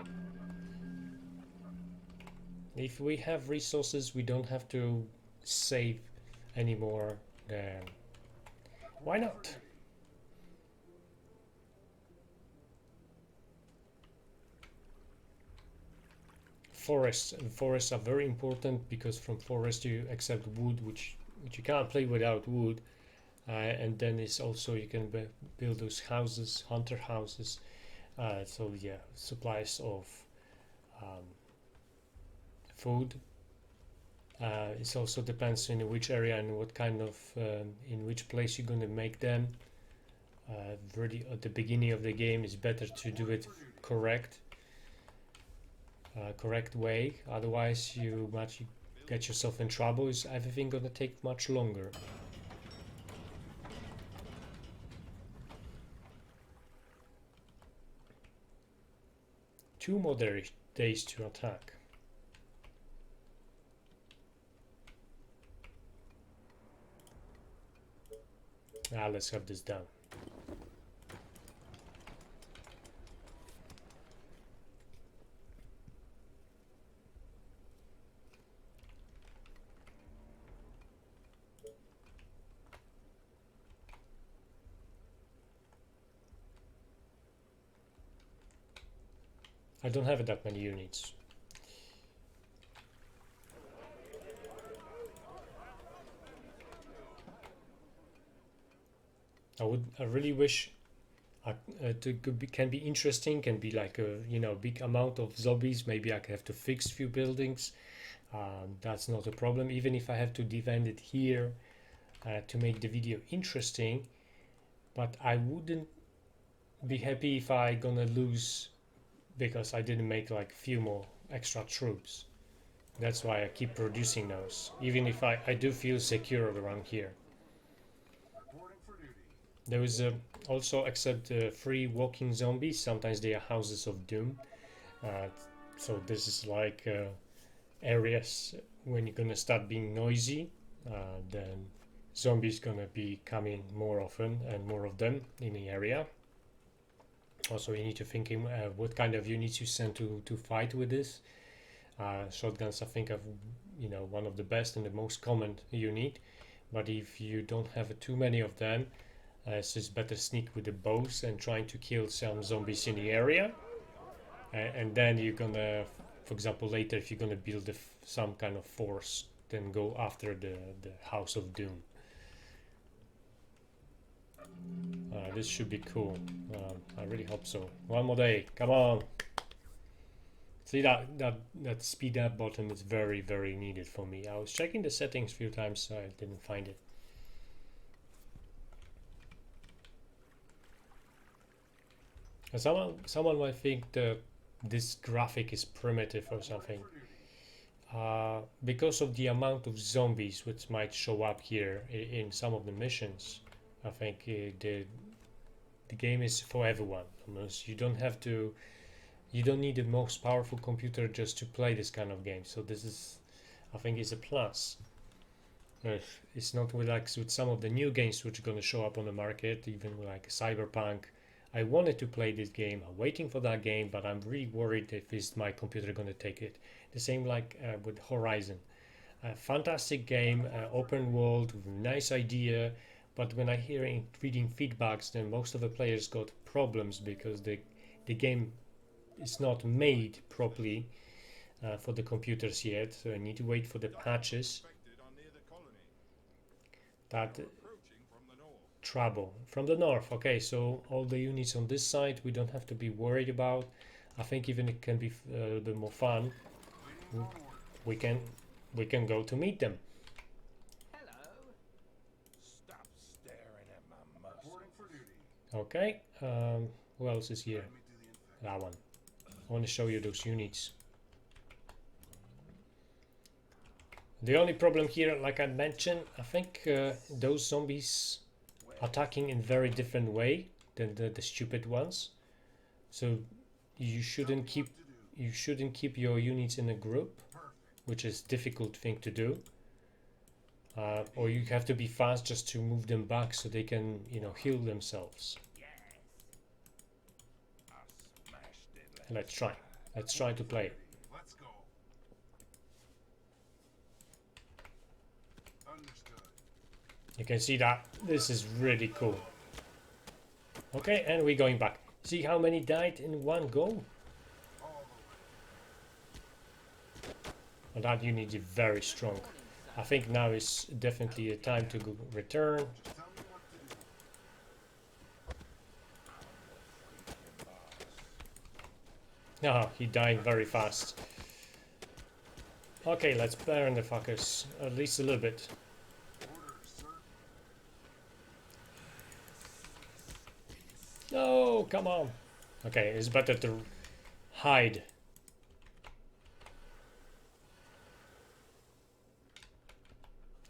S1: If we have resources, we don't have to save anymore, then why not? Forests. And forests are very important because from forest you accept wood, which you can't play without wood. And then it's also you can build those houses, hunter houses. So yeah, supplies of food. It also depends in which area and what kind of in which place you're going to make them. Really at the beginning of the game, it's better to do it correct way. Otherwise, you get yourself in trouble. Is everything going to take much longer? Two more days to attack. Let's have this done. I don't have that many units. I really wish can be interesting, can be like a big amount of zombies. Maybe I could have to fix few buildings. That's not a problem. Even if I have to defend it here to make the video interesting, but I wouldn't be happy if I gonna lose because I didn't make like few more extra troops. That's why I keep producing those, even if I do feel secure around here.
S2: Reporting for duty.
S1: There is also accept free walking zombies. Sometimes they are houses of doom. So this is like areas when you're gonna start being noisy, then zombies gonna be coming more often and more of them in the area. Also, you need to think what kind of units you send to fight with this. Shotguns, I think, are one of the best and the most common unit. But if you don't have too many of them, it's just better sneak with the bows and trying to kill some zombies in the area. And then you're gonna, for example, later if you're gonna build some kind of force, then go after the House of Doom. This should be cool. I really hope so. One more day, come on. See that speed up button is very, very needed for me. I was checking the settings a few times, so I didn't find it. And someone might think that this graphic is primitive or something. Because of the amount of zombies which might show up here in some of the missions, I think the game is for everyone. Almost you don't need the most powerful computer just to play this kind of game. So this is, I think, is a plus. It's not with some of the new games which are going to show up on the market, even like Cyberpunk. I wanted to play this game. I'm waiting for that game, but I'm really worried if is my computer going to take it. The same like with Horizon. Fantastic game, open world, nice idea. But when I reading feedbacks, then most of the players got problems because the game is not made properly for the computers yet. So I need to wait for the patches. That trouble from the north. Okay, so all the units on this side we don't have to be worried about. I think even it can be a little bit more fun. We can go to meet them.
S4: Hello.
S3: Stop staring at my muscles.
S2: Reporting for duty.
S1: Okay, who else is here? That one. I want to show you those units. The only problem here, like I mentioned, I think those zombies attacking in very different way than the stupid ones. So you shouldn't keep your units in a group, which is difficult thing to do. Or you have to be fast just to move them back so they can, you know, heal themselves. Let's try. Let's try to play.
S2: Let's go. Understood.
S1: You can see that this is really cool. Okay, and we're going back. See how many died in one go?
S2: All the way.
S1: Well, that unit is very strong. I think now is definitely a time to go return.
S2: Just tell me what to do.
S1: Ah, he died very fast. Okay, let's burn the fuckers. At least a little bit.
S2: Orders, sir.
S1: No, come on. Okay, it's better to hide.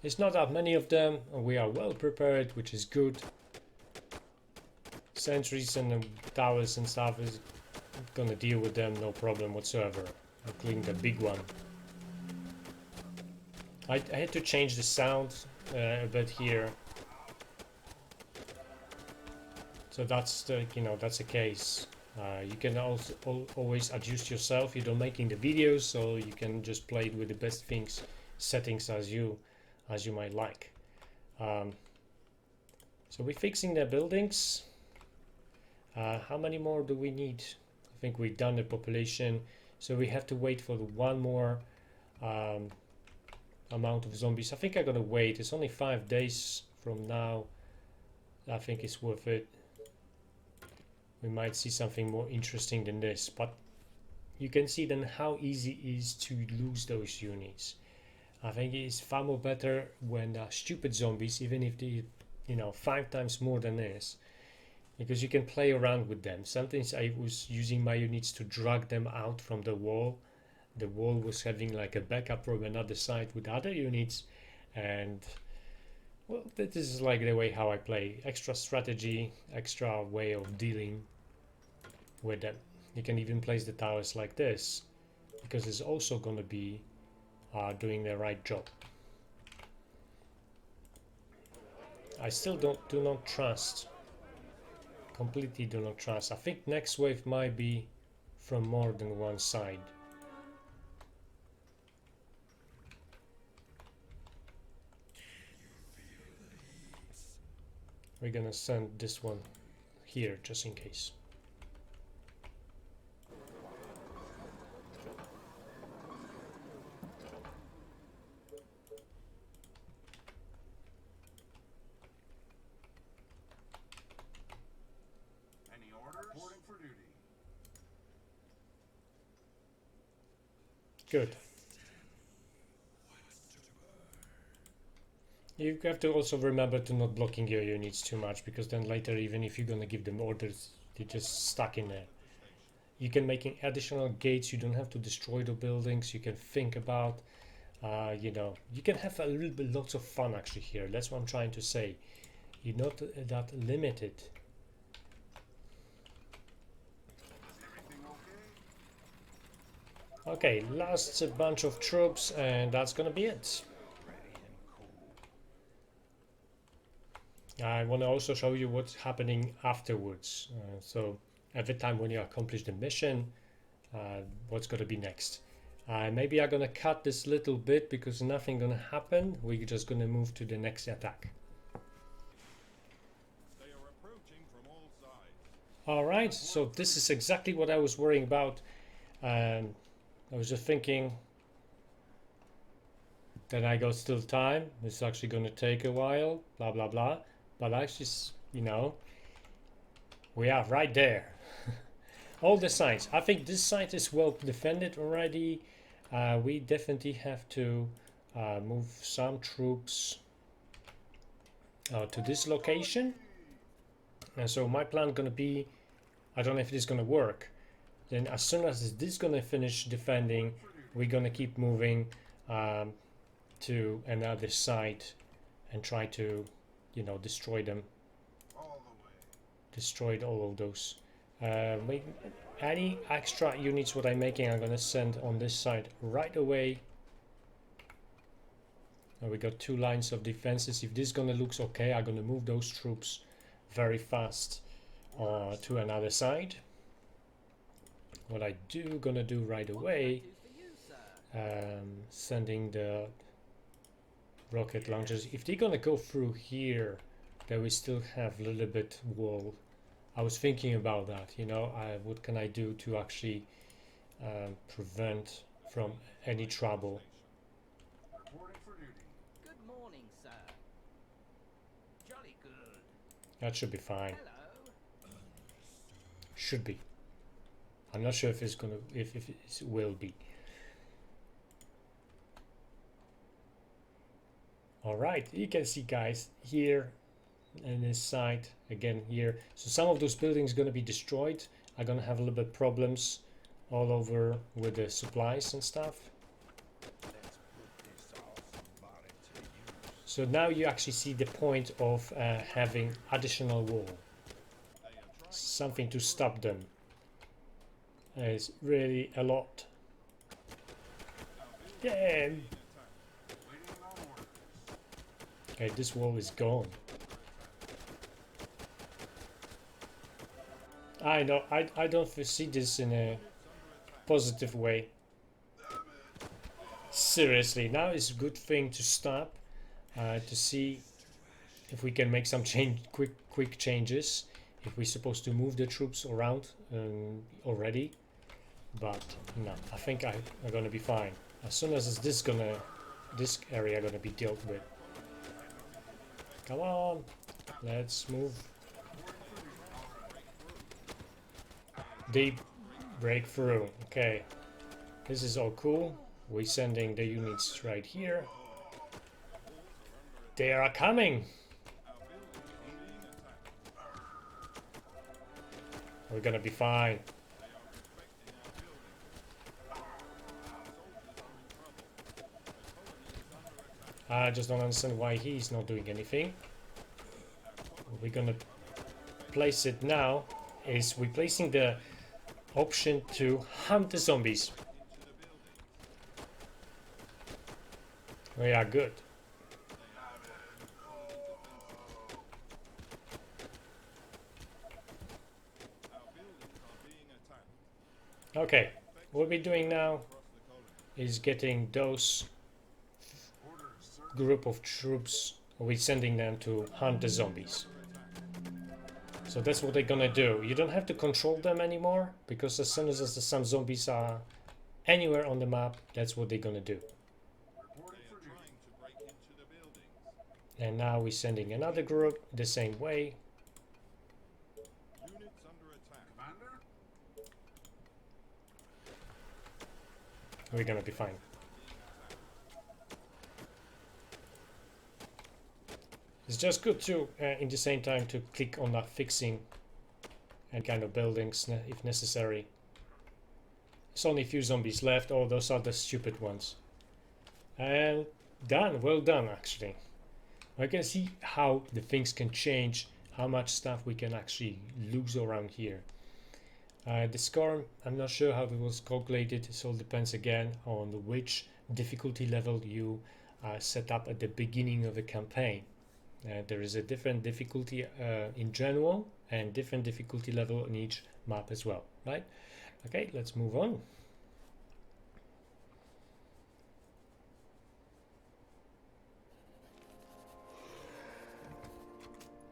S1: It's not that many of them, and we are well prepared, which is good. Sentries and the towers and stuff is gonna deal with them, no problem whatsoever, including the big one. I had to change the sound a bit here. So that's the, you know, that's the case. You can also always adjust yourself. You don't making the videos, so you can just play it with the best things, settings as you might like. So we're fixing the buildings. How many more do we need? I think we've done the population, so we have to wait for the one more amount of zombies. I think I'm gonna wait. It's only 5 days from now. I think it's worth it. We might see something more interesting than this, but you can see then how easy it is to lose those units. I think it is far more better when stupid zombies, even if they, you know, 5 times more than this, because you can play around with them. Sometimes I was using my units to drag them out from the wall. The wall was having like a backup from another side with other units, and well, this is like the way how I play. Extra strategy, extra way of dealing with them. You can even place the towers like this, because it's also going to be doing the right job. I still do not trust, completely do not trust. I think next wave might be from more than one side. We're gonna send this one here just in case.
S2: Any orders? Reporting for duty.
S1: Good. You have to also remember to not blocking your units too much, because then later, even if you're gonna give them orders, they're just stuck in there. You can make additional gates. You don't have to destroy the buildings. You can think about, you know, you can have a little bit, lots of fun actually here. That's what I'm trying to say. You're not that limited.
S2: Everything okay?
S1: Okay, last bunch of troops, and that's gonna be it. I want to also show you what's happening afterwards. So every time when you accomplish the mission, what's going to be next. Maybe I'm going to cut this little bit because nothing going to happen. We're just going to move to the next attack.
S3: They are approaching from all sides.
S1: All right, so this is exactly what I was worrying about. I was just thinking that I got still time. It's actually going to take a while, blah, blah, blah. But actually, you know, we are right there. All the sites. I think this site is well defended already. We definitely have to move some troops to this location. And so my plan gonna be, I don't know if this is gonna work. Then as soon as this is gonna finish defending, we're gonna keep moving to another site and try to, you know, destroy them.
S2: All the way.
S1: Destroyed all of those. Any extra units what I'm making, I'm gonna send on this side right away. We got 2 lines of defenses. If this gonna looks okay, I'm gonna move those troops very fast to another side. What I gonna do right away, sending the rocket launchers. If they're gonna go through here, then we still have a little bit wall. I was thinking about that, you know, what can I do to actually prevent from any trouble.
S2: Reporting for duty.
S4: Good morning, sir. Jolly good.
S1: That should be fine.
S4: Hello.
S1: Should be. I'm not sure if it's gonna, if it will be. All right, you can see, guys, here in this side again here. So some of those buildings going to be destroyed. I'm going to have a little bit problems all over with the supplies and stuff.
S3: Let's put this awesome body to use.
S1: So now you actually see the point of having additional wall. Something to stop them. It's really a lot. Yeah.
S2: Waiting on orders.
S1: Okay, this wall is gone. I know, I don't foresee this in a positive way. Seriously, now is a good thing to stop, to see if we can make some quick changes. If we're supposed to move the troops around already, but no, I think I'm gonna be fine. As soon as this area gonna be dealt with. Come on, let's move. They break through. Okay, this is all cool. We're sending the units right here. They are coming. We're gonna be fine. I just don't understand why he's not doing anything. We're gonna place it now. Is we're placing the option to hunt the zombies. We are good. Okay, what we're doing now is getting those group of troops, we're sending them to hunt the zombies. So that's what they're gonna do. You don't have to control them anymore, because as soon as some zombies are anywhere on the map, that's what they're gonna do.
S2: Reporting for duty.
S1: And now we're sending another group the same way.
S3: Units under attack.
S2: Commander?
S1: We're gonna be fine. It's just good to, in the same time, to click on that fixing and kind of buildings if necessary. There's only a few zombies left. Oh, those are the stupid ones. And done. Well done, actually. I can see how the things can change, how much stuff we can actually lose around here. The score, I'm not sure how it was calculated. It all depends again on which difficulty level you set up at the beginning of the campaign. There is a different difficulty in general and different difficulty level in each map as well, right? Okay, let's move on.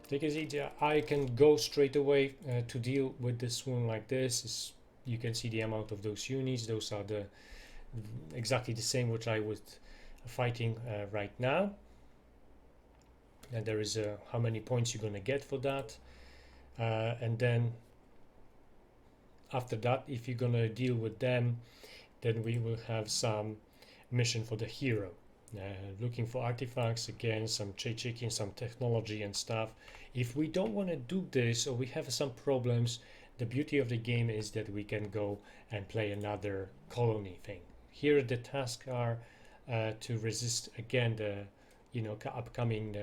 S1: Take it easy. I can go straight away to deal with this one like this. You can see the amount of those units. Those are the exactly the same which I was fighting right now. And there is how many points you're gonna get for that, and then after that, if you're gonna deal with them, then we will have some mission for the hero. looking for artifacts again, some checking some technology and stuff. If we don't want to do this or we have some problems, the beauty of the game is that we can go and play another colony thing. Here the tasks are to resist again the upcoming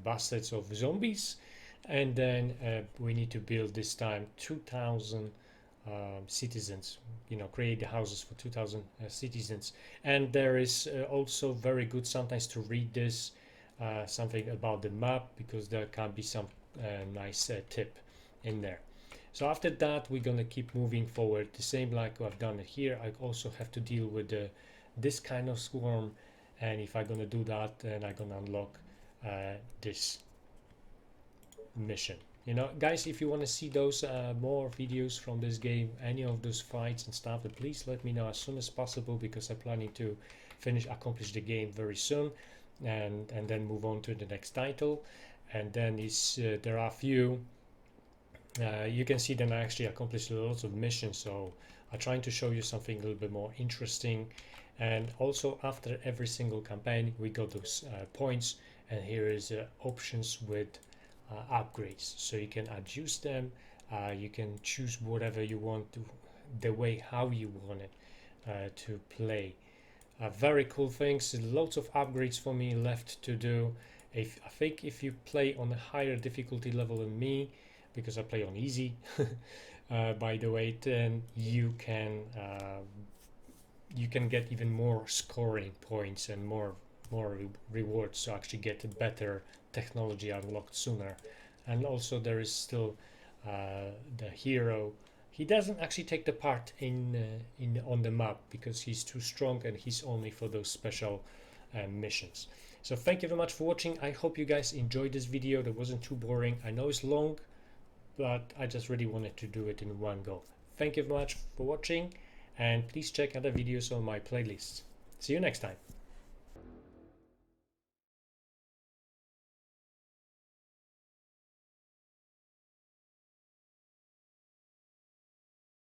S1: bastards of zombies, and then we need to build this time 2000 citizens, create the houses for 2000 citizens. And there is also very good sometimes to read this something about the map, because there can be some nice tip in there. So after that we're gonna keep moving forward the same like I've done it here. I also have to deal with this kind of swarm, and if I'm gonna do that, then I'm gonna unlock this mission. Guys, if you want to see those more videos from this game, any of those fights and stuff, then please let me know as soon as possible, because I'm planning to accomplish the game very soon, and then move on to the next title. And then there are a few you can see that I actually accomplished lots of missions, so I'm trying to show you something a little bit more interesting. And also after every single campaign we got those points, and here is options with upgrades, so you can adjust them, you can choose whatever you want to, the way how you want it to play. Very cool things, lots of upgrades for me left to do. I think if you play on a higher difficulty level than me, because I play on easy by the way, then you can get even more scoring points and more rewards to actually get better technology unlocked sooner. And also there is still the hero. He doesn't actually take the part on the map because he's too strong, and he's only for those special missions. So thank you very much for watching. I hope you guys enjoyed this video. That wasn't too boring. I know it's long, but I just really wanted to do it in one go. Thank you very much for watching, and please check other videos on my playlist. See you next time.